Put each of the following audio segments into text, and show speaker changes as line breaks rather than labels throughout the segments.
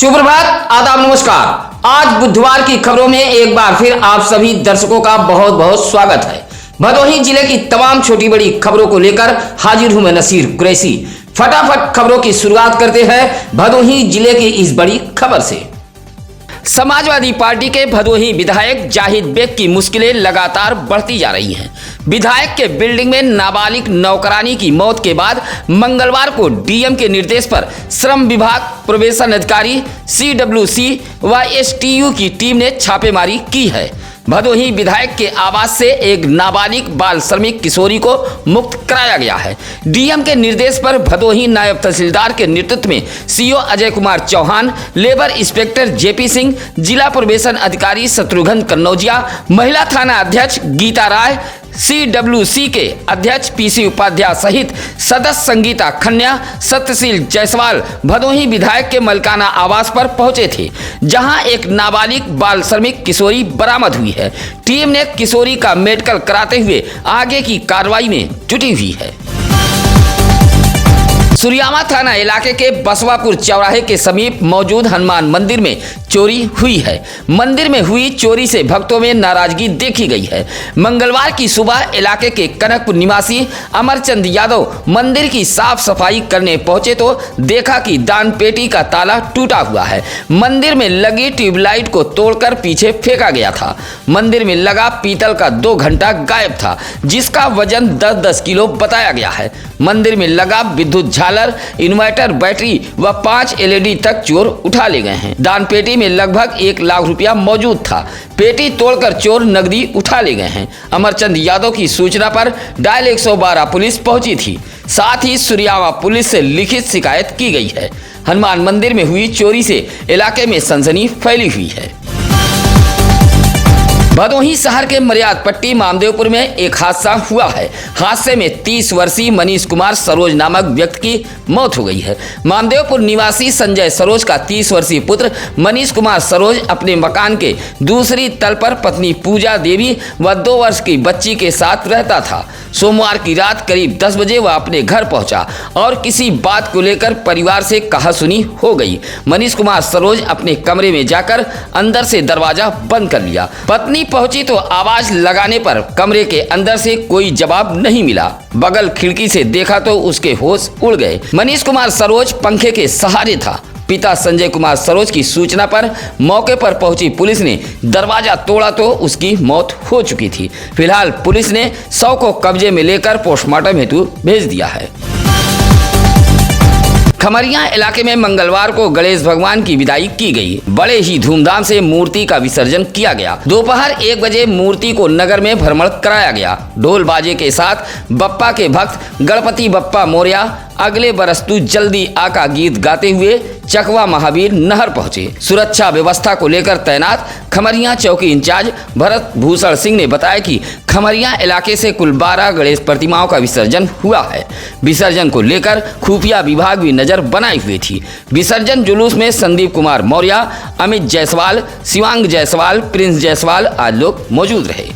शुभ प्रभात, आदाब, नमस्कार। आज बुधवार की खबरों में एक बार फिर आप सभी दर्शकों का बहुत बहुत स्वागत है। भदोही जिले की तमाम छोटी बड़ी खबरों को लेकर हाजिर हूं मैं नसीर कुरैशी। फटाफट खबरों की शुरुआत करते हैं भदोही जिले की इस बड़ी खबर से। समाजवादी पार्टी के भदोही विधायक जाहिद बेग की मुश्किलें लगातार बढ़ती जा रही हैं। विधायक के बिल्डिंग में नाबालिग नौकरानी की मौत के बाद मंगलवार को डीएम के निर्देश पर श्रम विभाग, प्रोबेशन अधिकारी, सीडब्ल्यूसी व एसटीयू की टीम ने छापेमारी की है। भदोही विधायक के आवास से एक नाबालिग बाल श्रमिक किशोरी को मुक्त कराया गया है। डीएम के निर्देश पर भदोही नायब तहसीलदार के नेतृत्व में CO Ajay Kumar Chauhan, labour inspector JP Singh, जिला प्रोबेशन अधिकारी शत्रुघ्न कन्नौजिया, महिला थाना अध्यक्ष गीता राय, सीडब्ल्यूसी के अध्यक्ष पीसी उपाध्याय सहित सदस्य संगीता खन्या, सत्यशील जायसवाल भदोही विधायक के मलकाना आवास पर पहुंचे थे, जहां एक नाबालिग बाल श्रमिक किशोरी बरामद हुई है। टीम ने किशोरी का मेडिकल कराते हुए आगे की कार्रवाई में जुटी हुई है। सुरियामा थाना इलाके के बसवापुर चौराहे के समीप मौजूद हनुमान मंदिर में चोरी हुई है। मंदिर में हुई चोरी से भक्तों में नाराजगी देखी गई है। मंगलवार की सुबह इलाके के कनकपुर निवासी अमरचंद यादव मंदिर की साफ सफाई करने पहुंचे तो देखा कि दान पेटी का ताला टूटा हुआ है। मंदिर में लगी ट्यूबलाइट को तोड़कर पीछे फेंका गया था। मंदिर में लगा पीतल का 2 घंटा गायब था, जिसका वजन 10-10 किलो बताया गया है। मंदिर में लगा विद्युत झालर, इन्वर्टर, बैटरी व 5 LED तक चोर उठा ले गए हैं। दान पेटी में लगभग 1 लाख रुपया मौजूद था। पेटी तोड़कर चोर नकदी उठा ले गए हैं। अमरचंद यादव की सूचना पर डायल 112 पुलिस पहुंची थी। साथ ही सुरियामा पुलिस से लिखित शिकायत की गई है। हनुमान मंदिर में हुई चोरी से इलाके में सनसनी फैली हुई है। भदोही शहर के मर्याद पट्टी मामदेवपुर में एक हादसा हुआ है। हादसे में 30 वर्षीय मनीष कुमार सरोज नामक व्यक्ति की मौत हो गई है। मामदेवपुर निवासी संजय सरोज का 30 वर्षीय पुत्र मनीष कुमार सरोज अपने मकान के दूसरी तल पर पत्नी पूजा देवी व 2 वर्ष की बच्ची के साथ रहता था। सोमवार की रात करीब 10 बजे वह अपने घर पहुंचा और किसी बात को लेकर परिवार से कहासुनी हो गई। मनीष कुमार सरोज अपने कमरे में जाकर अंदर से दरवाजा बंद कर लिया। पत्नी पहुंची तो आवाज लगाने पर कमरे के अंदर से कोई जवाब नहीं मिला। बगल खिड़की से देखा तो उसके होश उड़ गए। मनीष कुमार सरोज पंखे के सहारे था। पिता संजय कुमार सरोज की सूचना पर मौके पर पहुंची पुलिस ने दरवाजा तोड़ा तो उसकी मौत हो चुकी थी। फिलहाल पुलिस ने शव को कब्जे में लेकर पोस्टमार्टम हेतु भेज दिया है। खमरिया इलाके में मंगलवार को गणेश भगवान की विदाई की गई। बड़े ही धूमधाम से मूर्ति का विसर्जन किया गया। दोपहर 1 बजे मूर्ति को नगर में भ्रमण कराया गया। ढोल बाजे के साथ बप्पा के भक्त गणपति बप्पा मोरया अगले बरस तू जल्दी आका गीत गाते हुए चकवा महावीर नहर पहुंचे। सुरक्षा व्यवस्था को लेकर तैनात खमरिया चौकी इंचार्ज भरत भूषण सिंह ने बताया कि खमरिया इलाके से कुल 12 गणेश प्रतिमाओं का विसर्जन हुआ है। विसर्जन को लेकर खुफिया विभाग भी नजर बनाई हुई थी। विसर्जन जुलूस में संदीप कुमार मौर्य, अमित जायसवाल, शिवांग जायसवाल, प्रिंस जायसवाल आदि लोग मौजूद रहे।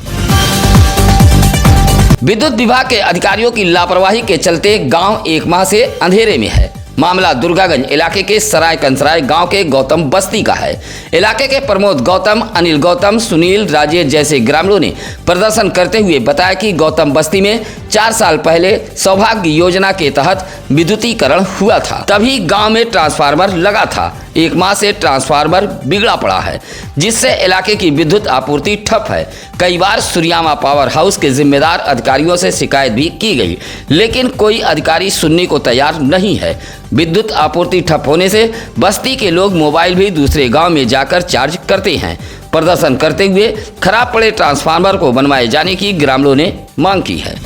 विद्युत विभाग के अधिकारियों की लापरवाही के चलते गांव 1 माह से अंधेरे में है। मामला दुर्गागंज इलाके के सराय कंसराय गांव के गौतम बस्ती का है। इलाके के प्रमोद गौतम, अनिल गौतम, सुनील, राजेश जैसे ग्रामीणों ने प्रदर्शन करते हुए बताया कि गौतम बस्ती में 4 साल पहले सौभाग्य योजना के तहत विद्युतीकरण हुआ था। तभी गांव में ट्रांसफार्मर लगा था। 1 माह से ट्रांसफार्मर बिगड़ा पड़ा है, जिससे इलाके की विद्युत आपूर्ति ठप है। कई बार सुरियामा पावर हाउस के जिम्मेदार अधिकारियों से शिकायत भी की गई, लेकिन कोई अधिकारी सुनने को तैयार नहीं है। विद्युत आपूर्ति ठप होने से बस्ती के लोग मोबाइल भी दूसरे गांव में जाकर चार्ज करते हैं। प्रदर्शन करते हुए खराब पड़े ट्रांसफार्मर को बनवाए जाने की ग्रामीणों ने मांग की है।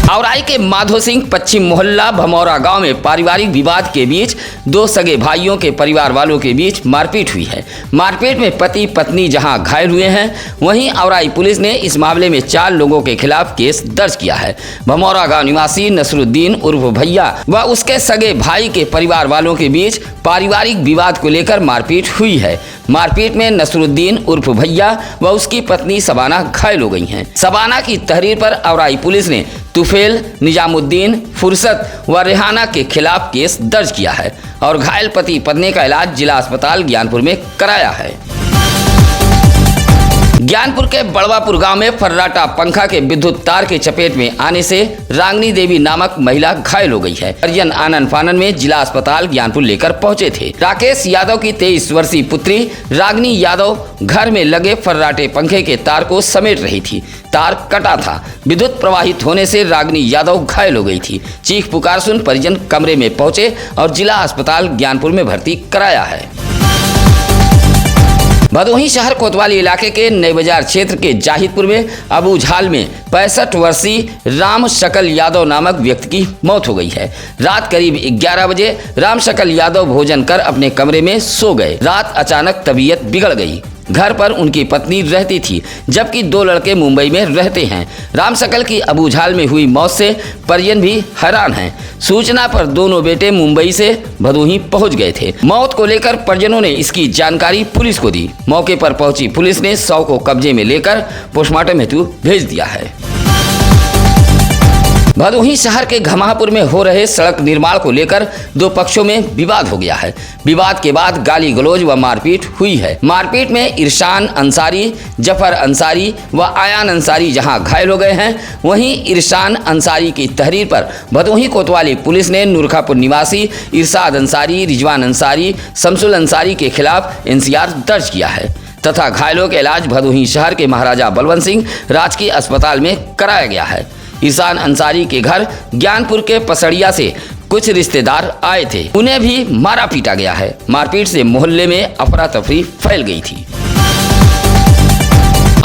औराई के माधो सिंह पश्चिम मोहल्ला भमौरा गांव में पारिवारिक विवाद के बीच 2 सगे भाइयों के परिवार वालों के बीच मारपीट हुई है। मारपीट में पति पत्नी जहां घायल हुए हैं, वहीं औराई पुलिस ने इस मामले में 4 लोगों के खिलाफ केस दर्ज किया है। भमौरा गांव निवासी नसरुद्दीन उर्फ भैया व उसके सगे भाई के परिवार वालों के बीच पारिवारिक विवाद को लेकर मारपीट हुई है। मारपीट में नसरुद्दीन उर्फ भैया व उसकी पत्नी सबाना घायल हो गई हैं। सबाना की तहरीर पर औराई पुलिस ने तुफेल, निजामुद्दीन, फुर्सत व रेहाना के खिलाफ केस दर्ज किया है और घायल पति पत्नी का इलाज जिला अस्पताल ज्ञानपुर में कराया है। ज्ञानपुर के बड़वापुर गांव में फर्राटा पंखा के विद्युत तार के चपेट में आने से रागनी देवी नामक महिला घायल हो गई है। परिजन आनन फानन में जिला अस्पताल ज्ञानपुर लेकर पहुंचे थे। राकेश यादव की 23 वर्षीय पुत्री रागनी यादव घर में लगे फर्राटे पंखे के तार को समेट रही थी। तार कटा था। विद्युत प्रवाहित होने से रागनी यादव घायल हो गई थी। चीख पुकार सुन परिजन कमरे में पहुंचे और जिला अस्पताल ज्ञानपुर में भर्ती कराया है। भदोही शहर कोतवाली इलाके के नई बाजार क्षेत्र के जाहिदपुर में अबूझाल में 65 वर्षीय राम शकल यादव नामक व्यक्ति की मौत हो गई है। रात करीब 11 बजे राम शकल यादव भोजन कर अपने कमरे में सो गए। रात अचानक तबीयत बिगड़ गई। घर पर उनकी पत्नी रहती थी, जबकि 2 लड़के मुंबई में रहते हैं। राम शकल की अबूझाल में हुई मौत से परिजन भी हैरान हैं। सूचना पर दोनों बेटे मुंबई से भदोही पहुंच गए थे। मौत को लेकर परिजनों ने इसकी जानकारी पुलिस को दी। मौके पर पहुंची पुलिस ने शव को कब्जे में लेकर पोस्टमार्टम हेतु भेज दिया है। भदोही शहर के घमापुर में हो रहे सड़क निर्माण को लेकर 2 पक्षों में विवाद हो गया है। विवाद के बाद गाली गलौज व मारपीट हुई है। मारपीट में इरशान अंसारी, जफर अंसारी व आयान अंसारी जहां घायल हो गए हैं, वहीं इरशान अंसारी की तहरीर पर भदोही कोतवाली पुलिस ने नूरखापुर निवासी इरशाद अंसारी, रिजवान अंसारी, शमसुल अंसारी के खिलाफ एनसीआर दर्ज किया है तथा घायलों के इलाज भदोही शहर के महाराजा बलवंत सिंह राजकीय अस्पताल में कराया गया है। इरशान अंसारी के घर ज्ञानपुर के पसड़िया से कुछ रिश्तेदार आए थे, उन्हें भी मारा पीटा गया है। मारपीट से मोहल्ले में अफरा तफरी फैल गई थी।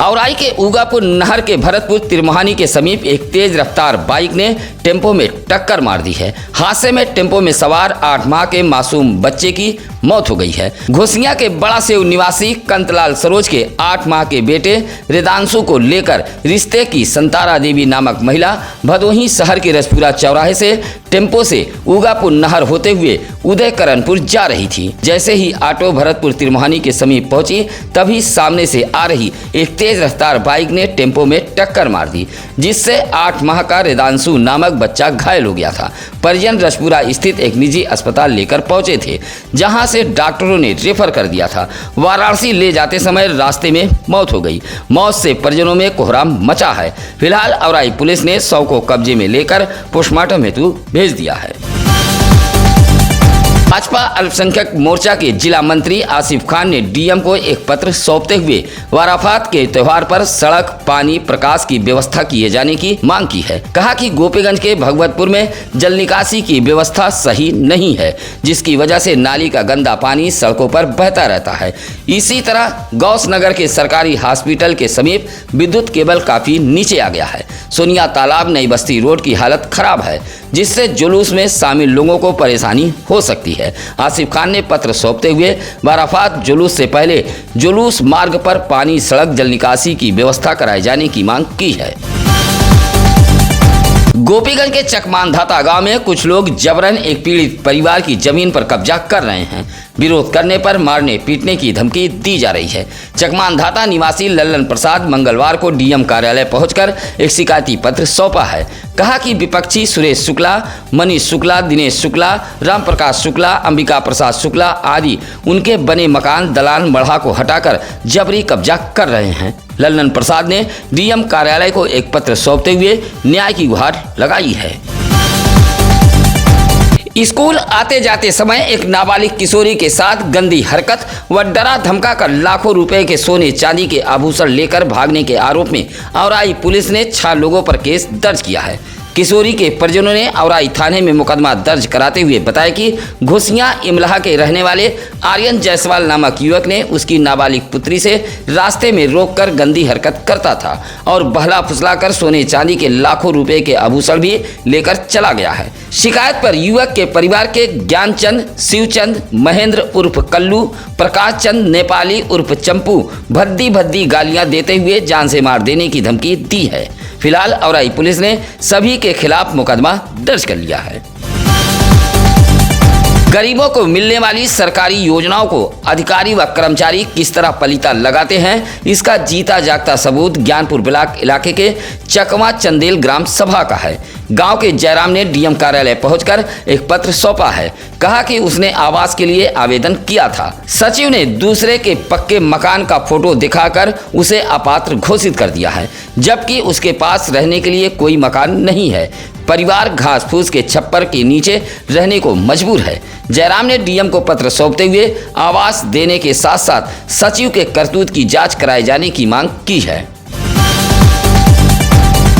औराई के उगापुर नहर के भरतपुर तिरमोहानी के समीप एक तेज रफ्तार बाइक ने टेम्पो में टक्कर मार दी है। हादसे में टेम्पो में सवार 8 माह के मासूम बच्चे की मौत हो गई है। घोसिया के बड़ा सेव निवासी कंतलाल सरोज के 8 माह के बेटे रिदांशु को लेकर रिश्ते की संतारा देवी नामक महिला भदोही शहर के रसपुरा चौराहे से टेम्पो से उगापुर नहर होते हुए उदयकरणपुर जा रही थी। जैसे ही ऑटो भरतपुर तिरमोहानी के समीप पहुंची, तभी सामने से आ रही एक तेज रफ्तार बाइक ने टेम्पो में टक्कर मार दी, जिससे 8 माह का रिदांशु नामक बच्चा घायल हो गया था। परिजन रसपुरा स्थित एक निजी अस्पताल लेकर पहुंचे थे, जहां से डॉक्टरों ने रेफर कर दिया था। वाराणसी ले जाते समय रास्ते में मौत हो गई। मौत से परिजनों में कोहराम मचा है। फिलहाल औराई पुलिस ने शव को कब्जे में लेकर पोस्टमार्टम हेतु भेज दिया है। भाजपा अल्पसंख्यक मोर्चा के जिला मंत्री आसिफ खान ने डीएम को एक पत्र सौंपते हुए वाराफात के त्योहार पर सड़क, पानी, प्रकाश की व्यवस्था किए जाने की मांग की है। कहा कि गोपीगंज के भगवतपुर में जल निकासी की व्यवस्था सही नहीं है, जिसकी वजह से नाली का गंदा पानी सड़कों पर बहता रहता है। इसी तरह गौस नगर के सरकारी हॉस्पिटल के समीप विद्युत केबल काफी नीचे आ गया है। सोनिया तालाब नई बस्ती रोड की हालत खराब है, जिससे जुलूस में शामिल लोगों को परेशानी हो सकती है। आसिफ खान ने पत्र सौंपते हुए वाराफात जुलूस से पहले जुलूस मार्ग पर पानी, सड़क, जल निकासी की व्यवस्था कराए जाने की मांग की है। गोपीगंज के चकमानधाता गांव में कुछ लोग जबरन एक पीड़ित परिवार की जमीन पर कब्जा कर रहे हैं। विरोध करने पर मारने पीटने की धमकी दी जा रही है। चकमानधाता निवासी लल्लन प्रसाद मंगलवार को डीएम कार्यालय पहुंचकर एक शिकायती पत्र सौंपा है। कहा कि विपक्षी सुरेश शुक्ला, मनीष शुक्ला, दिनेश शुक्ला, राम प्रकाश शुक्ला, अंबिका प्रसाद शुक्ला आदि उनके बने मकान दलाल मढ़ा को हटाकर जबरी कब्जा कर रहे हैं। लल्लन प्रसाद ने डीएम कार्यालय को एक पत्र सौंपते हुए न्याय की गुहार लगाई है। स्कूल आते जाते समय एक नाबालिग किशोरी के साथ गंदी हरकत व डरा धमका कर लाखों रुपए के सोने चांदी के आभूषण लेकर भागने के आरोप में औराई पुलिस ने 6 लोगों पर केस दर्ज किया है। किशोरी के परिजनों ने औराई थाने में मुकदमा दर्ज कराते हुए बताया कि घोसिया इमलाहा के रहने वाले आर्यन जायसवाल नामक युवक ने उसकी नाबालिग पुत्री से रास्ते में रोककर गंदी हरकत करता था और बहला फुसला कर सोने चांदी के लाखों रुपए के आभूषण भी लेकर चला गया है। शिकायत पर युवक के परिवार के ज्ञानचंद, शिवचंद, महेंद्र उर्फ कल्लू, प्रकाश चंद नेपाली उर्फ चंपू भद्दी भद्दी गालियां देते हुए जान से मार देने की धमकी दी है। फिलहाल औराई पुलिस ने सभी के खिलाफ मुकदमा दर्ज कर लिया है। गरीबों को मिलने वाली सरकारी योजनाओं को अधिकारी व कर्मचारी किस तरह पलीता लगाते हैं, इसका जीता जागता सबूत ज्ञानपुर ब्लॉक इलाके के चकवा चंदेल ग्राम सभा का है। गांव के जयराम ने डीएम कार्यालय पहुंचकर एक पत्र सौंपा है। कहा कि उसने आवास के लिए आवेदन किया था। सचिव ने दूसरे के पक्के मकान का फोटो दिखाकर उसे अपात्र घोषित कर दिया है, जबकि उसके पास रहने के लिए कोई मकान नहीं है। परिवार घास फूस के छप्पर के नीचे रहने को मजबूर है। जयराम ने डीएम को पत्र सौंपते हुए आवास देने के साथ साथ सचिव के करतूत की जांच कराए जाने की मांग की है।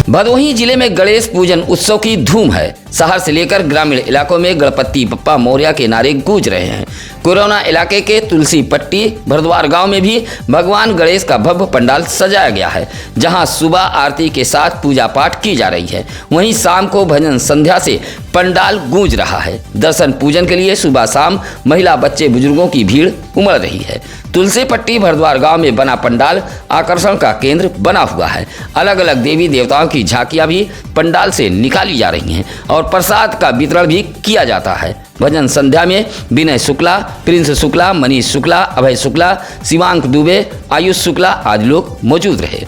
भदोही जिले में गणेश पूजन उत्सव की धूम है। शहर से लेकर ग्रामीण इलाकों में गणपति बप्पा मोरया के नारे गूंज रहे हैं। कोरोना इलाके के तुलसी पट्टी भरद्वार गांव में भी भगवान गणेश का भव्य पंडाल सजाया गया है, जहां सुबह आरती के साथ पूजा पाठ की जा रही है। वहीं शाम को भजन संध्या से पंडाल गूंज रहा है। दर्शन पूजन के लिए सुबह शाम महिला बच्चे बुजुर्गों की भीड़ उमड़ रही है। तुलसी पट्टी भरद्वार गांव में बना पंडाल आकर्षण का केंद्र बना हुआ है। अलग अलग देवी देवताओं की झांकियां भी पंडाल से निकाली जा रही हैं और प्रसाद का वितरण भी किया जाता है। भजन संध्या में विनय शुक्ला, प्रिंस शुक्ला, मनीष शुक्ला, अभय शुक्ला, शिवांक दुबे, आयुष शुक्ला आदि लोग मौजूद रहे।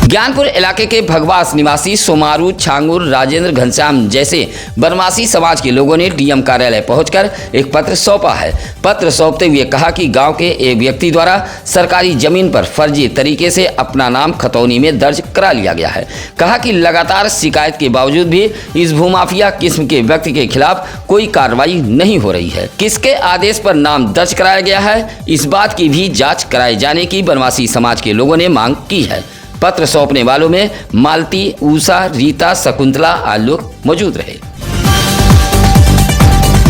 ज्ञानपुर इलाके के भगवास निवासी सोमारू, छांगुर, राजेंद्र, घनश्याम जैसे बनवासी समाज के लोगों ने डीएम कार्यालय पहुंचकर एक पत्र सौंपा है। पत्र सौंपते हुए कहा कि गांव के एक व्यक्ति द्वारा सरकारी जमीन पर फर्जी तरीके से अपना नाम खतौनी में दर्ज करा लिया गया है। कहा कि लगातार शिकायत के बावजूद भी इस भूमाफिया किस्म के व्यक्ति के खिलाफ कोई कार्रवाई नहीं हो रही है। किसके आदेश पर नाम दर्ज कराया गया है, इस बात की भी जाँच कराए जाने की बनवासी समाज के लोगों ने मांग की है। पत्र सौंपने वालों में मालती, उषा, रीता, शकुंतला आदि लोग मौजूद रहे।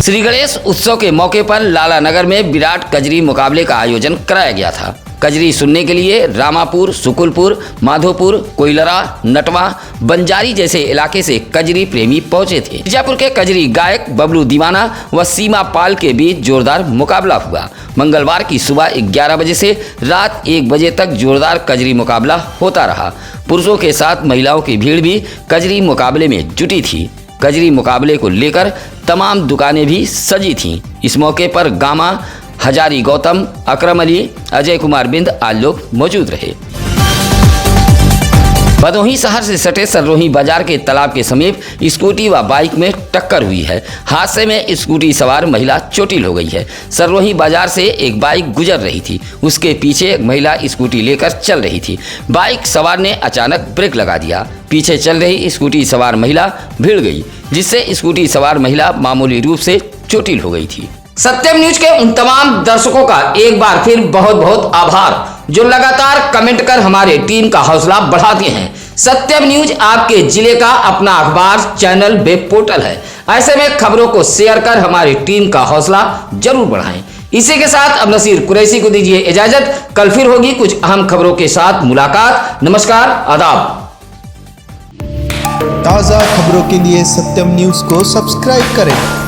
श्री गणेश उत्सव के मौके पर लाला नगर में विराट कजरी मुकाबले का आयोजन कराया गया था। कजरी सुनने के लिए रामापुर, सुकुलपुर, माधोपुर, कोइलरा, नटवा, बंजारी जैसे इलाके से कजरी प्रेमी पहुंचे थे। मिर्जापुर के कजरी गायक बबलू दीवाना व सीमा पाल के बीच जोरदार मुकाबला हुआ। मंगलवार की सुबह 11 बजे से रात 1 बजे तक जोरदार कजरी मुकाबला होता रहा। पुरुषों के साथ महिलाओं की भीड़ भी कजरी मुकाबले में जुटी थी। कजरी मुकाबले को लेकर तमाम दुकानें भी सजी थीं। इस मौके पर गामा, हजारी गौतम, अकरम अली, अजय कुमार बिंद आदि लोग मौजूद रहे। भदोही शहर से सटे सररोही बाजार के तालाब के समीप स्कूटी व बाइक में टक्कर हुई है। हादसे में स्कूटी सवार महिला चोटिल हो गई है। सररोही बाजार से एक बाइक गुजर रही थी। उसके पीछे एक महिला स्कूटी लेकर चल रही थी। बाइक सवार ने अचानक ब्रेक लगा दिया। पीछे चल रही स्कूटी सवार महिला भिड़ गई, जिससे स्कूटी सवार महिला मामूली रूप से चोटिल हो गई थी। सत्यम न्यूज के उन तमाम दर्शकों का एक बार फिर बहुत बहुत आभार जो लगातार कमेंट कर हमारे टीम का हौसला बढ़ाते हैं। सत्यम न्यूज आपके जिले का अपना अखबार, चैनल, वेब पोर्टल है। ऐसे में खबरों को शेयर कर हमारी टीम का हौसला जरूर बढ़ाएं। इसी के साथ अब नसीर कुरैशी को दीजिए इजाजत। कल फिर होगी कुछ अहम खबरों के साथ मुलाकात। नमस्कार, आदाब।
ताज़ा खबरों के लिए सत्यम न्यूज को सब्सक्राइब करें।